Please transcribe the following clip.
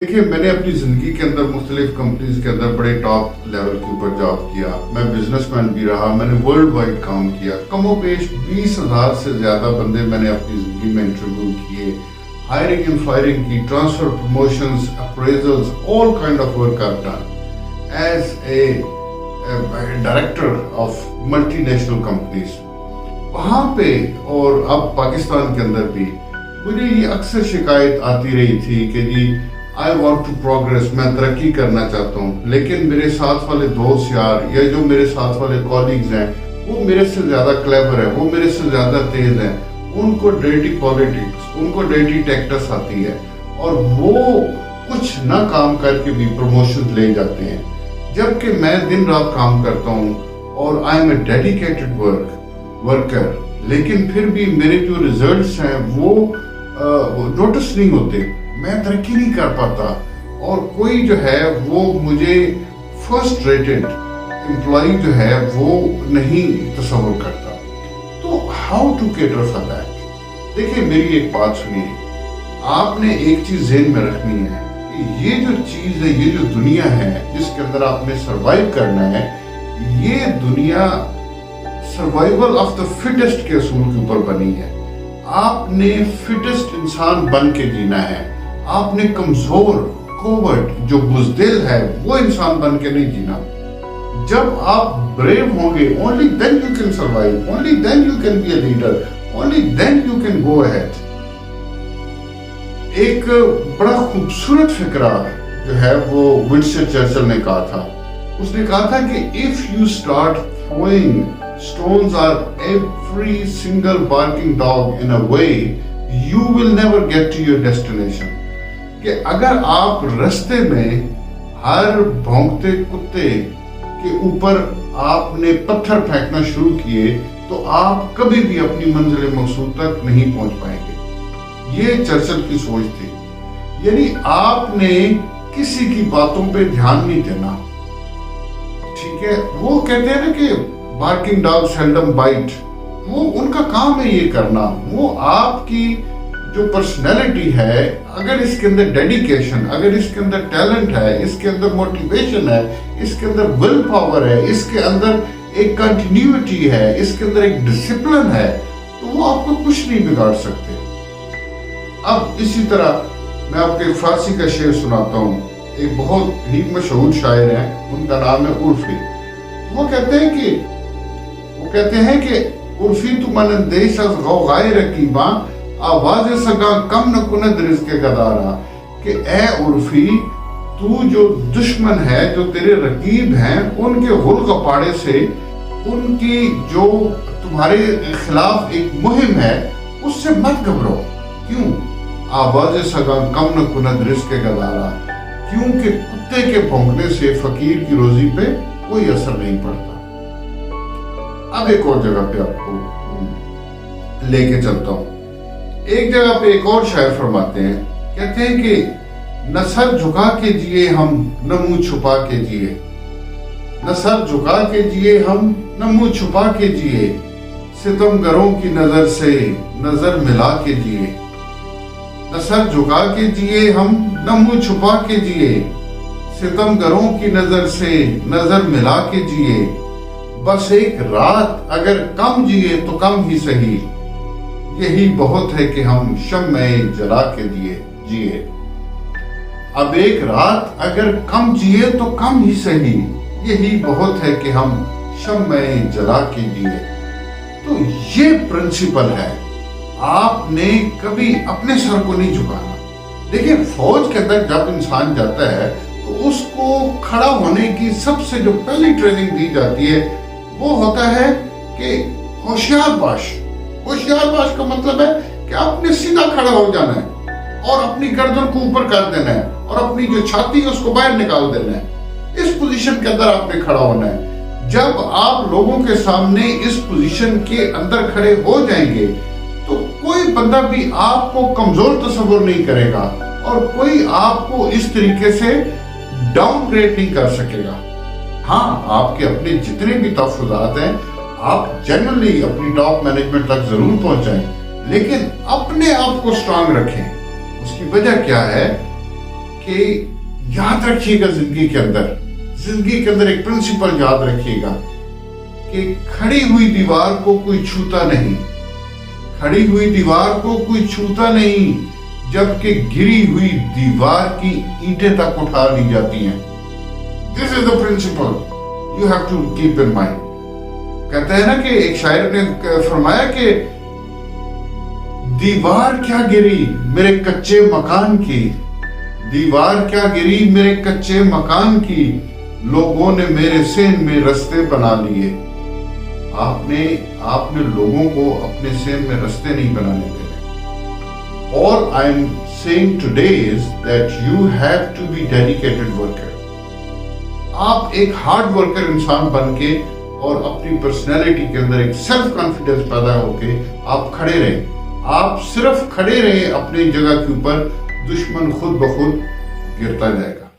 دیکھیے میں نے اپنی زندگی کے اندر مختلف کمپنیز کے اندر بڑے ٹاپ لیول کے اوپر جاب کیا. میں بزنس مین بھی رہا. میں نے ورلڈ وائڈ کام کیا. کم و بیش 20,000 سے زیادہ بندے میں نے اپنی زندگی میں انٹرویو کیے. ہائرنگ اینڈ فائرنگ کی, transfer, promotions, appraisals, all kind of work I have done as a director of multi national companies. وہاں پہ اور اب پاکستان کے اندر بھی مجھے یہ اکثر شکایت آتی رہی تھی کہ جی I want to progress, میں ترقی کرنا چاہتا ہوں, لیکن میرے ساتھ والے دوست یار یا جو میرے ساتھ والے کولیگز ہیں وہ میرے سے زیادہ کلیور ہیں, وہ میرے سے زیادہ تیز ہیں. ان کو ڈیٹی پالیٹکس, ان کو ڈیٹی ٹیکٹس آتی ہے اور وہ کچھ نہ کام کر کے بھی پروموشن لے جاتے ہیں, جبکہ میں دن رات کام کرتا ہوں اور I am a dedicated worker, لیکن پھر بھی میرے جو ریزلٹس ہیں وہ نوٹس نہیں ہوتے. میں ترقی نہیں کر پاتا اور کوئی جو ہے وہ مجھے فرسٹ ریٹڈ امپلائی جو ہے وہ نہیں تصور کرتا. تو how to cater for that? دیکھیں میری ایک بات سنیے, آپ نے ایک چیز ذہن میں رکھنی ہے کہ یہ جو چیز ہے, یہ جو دنیا ہے جس کے اندر آپ نے سروائیو کرنا ہے, یہ دنیا سروائیول آف دا فٹسٹ کے اصول کے اوپر بنی ہے. آپ نے فٹسٹ انسان بن کے جینا ہے. آپ نے کمزور, کوورٹ, جو بزدل ہے وہ انسان بن کے نہیں جینا. جب آپ بریو ہوں گے, only then you can survive, only then you can be a leader, only then you can go ahead. ایک بڑا خوبصورت فقرہ جو ہے وہ ونسٹن چرچل نے کہا تھا. اس نے کہا تھا کہ if you start throwing stones at every single barking dog in a way, you will never get to your destination. کہ اگر آپ رستے میں ہر بھونکتے کتے کے اوپر آپ نے پتھر پھینکنا شروع کیے تو آپ کبھی بھی اپنی منزل مقصود تک نہیں پہنچ پائیں گے. یہ چرچل کی سوچ تھی. یعنی آپ نے کسی کی باتوں پہ دھیان نہیں دینا, ٹھیک ہے. وہ کہتے ہیں نا کہ barking dogs seldom bite, وہ ان کا کام ہے یہ کرنا. وہ آپ کی جو پرسنالٹی ہے, اگر اس کے اندر ڈیڈیکیشن, اگر اس کے اندر ٹیلنٹ ہے, اس کے اندر موٹیویشن ہے, اس کے اندر ول پاور ہے, اس کے اندر ایک کنٹینیوٹی ہے, اس کے اندر ایک ڈسپلن ہے, تو وہ آپ کو کچھ نہیں بگاڑ سکتے. اب اسی طرح میں آپ کو فارسی کا شعر سناتا ہوں. ایک بہت ہی مشہور شاعر ہیں, ان کا نام ہے عرفی. وہ کہتے ہیں کہ عرفی تو من اندیش از غوغائے رقیباں, آواز سگاں کم نہ کند رزق گدارا. کہ اے عرفی, تو جو دشمن ہے, جو تیرے رقیب ہیں, ان کے غل غپاڑے سے, ان کی جو تمہارے خلاف ایک مہم ہے, اس سے مت گھبراؤ. کیوں؟ آواز سگاں کم نہ کند رزق گدارا, کیونکہ کتے کے بھونکنے سے فقیر کی روزی پہ کوئی اثر نہیں پڑتا. اب ایک اور جگہ پہ آپ کو لے کے چلتا ہوں. ایک جگہ پہ ایک اور شاعر فرماتے ہیں, کہتے ہیں کہ نہ سر جھکا کے جیے ہم, نہ منہ چھپا کے جیے. نہ سر جھکا کے جیے ہم, نہ منہ چھپا کے جیے, ستم گروں کی نظر سے نظر ملا کے جیے. نہ سر جھکا کے جیے ہم, نہ منہ چھپا کے جیے, ستم گروں کی نظر سے نظر ملا کے جیے. بس ایک رات اگر کم جیے تو کم ہی سہی, یہی بہت ہے کہ ہم شمع جلا کے جیے. اب ایک رات اگر کم جیے تو کم ہی سہی, یہی بہت ہے کہ ہم شمع جلا کے جیے. تو یہ پرنسپل ہے, آپ نے کبھی اپنے سر کو نہیں جھکانا. دیکھیں فوج کے اندر جب انسان جاتا ہے تو اس کو کھڑا ہونے کی سب سے جو پہلی ٹریننگ دی جاتی ہے وہ ہوتا ہے کہ ہوشیار باش. ہوشیار باش کا مطلب ہے کہ آپ نے سیدھا کھڑا ہو جانا ہے اور اپنی گردن کو اوپر کر دینا ہے اور اپنی جو چھاتی ہے اس کو باہر نکال دینا ہے. اس پوزیشن کے اندر آپ نے کھڑا ہونا ہے. جب آپ لوگوں کے سامنے اس پوزیشن کے اندر کھڑے ہو جائیں گے تو کوئی بندہ بھی آپ کو کمزور تصور نہیں کرے گا اور کوئی آپ کو اس طریقے سے ڈاؤن گریڈ نہیں کر سکے گا. ہاں, آپ کے اپنے جتنے بھی تحفظات ہیں آپ جنرلی اپنی ٹاپ مینجمنٹ تک ضرور پہنچائیں, لیکن اپنے آپ کو سٹرانگ رکھیں. اس کی وجہ کیا ہے کہ یاد رکھیے گا زندگی کے اندر ایک پرنسپل یاد رکھیے گا کہ کھڑی ہوئی دیوار کو کوئی چھوتا نہیں، کھڑی ہوئی دیوار کو کوئی چھوتا نہیں، جبکہ گری ہوئی دیوار کی اینٹیں تک اٹھا لی جاتی ہیں۔ This is the principle you have to keep in mind۔ کہتے ہیں نا کہ ایک شاعر نے فرمایا کہ دیوار کیا گری میرے کچے مکان کی، دیوار کیا گری میرے کچے مکان کی، لوگوں نے میرے سین میں رستے بنا لیے۔ آپ نے لوگوں کو اپنے سین میں رستے نہیں بنانے دینے۔ All I'm saying today is that you have to be dedicated worker۔ آپ ایک ہارڈ ورکر انسان بن کے اور اپنی پرسنالٹی کے اندر ایک سیلف کانفیڈنس پیدا ہو کے آپ کھڑے رہیں، آپ صرف کھڑے رہیں اپنی جگہ کے اوپر، دشمن خود بخود گرتا جائے گا۔